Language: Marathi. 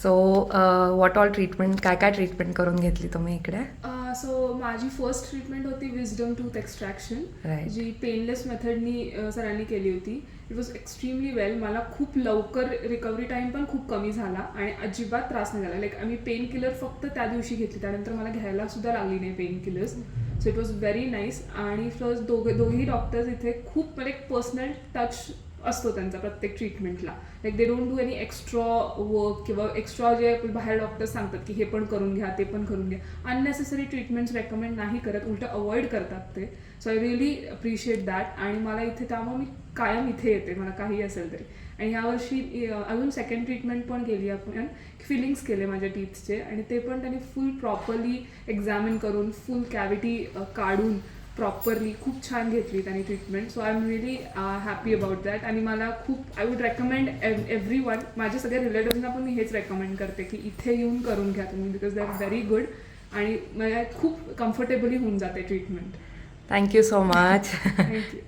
सो व्हॉट ऑल ट्रीटमेंट, काय काय ट्रीटमेंट करून घेतली तुम्ही इकडे? सो माझी फर्स्ट ट्रीटमेंट होती विजडम टूथ एक्स्ट्रॅक्शन, Right. जी पेनलेस मेथडनी सरांनी केली होती. इट वॉज एक्स्ट्रीमली वेल. मला खूप लवकर रिकव्हरी टाईम पण खूप कमी झाला आणि अजिबात त्रास नाही झाला. लाईक आम्ही पेन किलर फक्त त्या दिवशी घेतली, त्यानंतर मला घ्यायला सुद्धा लागली नाही pain killers. So it was very nice. आणि प्लस दोघेही डॉक्टर्स इथे खूप म्हणजे एक पर्सनल टच असतो त्यांचा प्रत्येक ट्रीटमेंटला. Like they don't do any extra work किंवा एक्स्ट्रा जे बाहेर डॉक्टर्स सांगतात की हे पण करून घ्या, ते पण करून घ्या, अननेसेसरी ट्रीटमेंट्स रेकमेंड नाही करत, उलटं अवॉइड करतात ते. So I really appreciate that. आणि मला इथे त्यामुळे मी कायम इथे येते, मला काही असेल तरी. आणि ह्यावर्षी अजून सेकंड ट्रीटमेंट पण केली आपण, फिलिंग्स केले माझ्या टीथचे, आणि ते पण त्यांनी फुल प्रॉपरली एक्झामिन करून फुल कॅव्हिटी काढून प्रॉपरली खूप छान घेतली त्यांनी treatment. So I am really happy about that. आणि मला खूप I would recommend every one, माझ्या सगळ्या रिलेटिव्हना पण मी हेच रेकमेंड करते की इथे येऊन करून घ्या तुम्ही, because they are very good आणि मला खूप कम्फर्टेबली होऊन जाते treatment. Thank you so much. Thank you.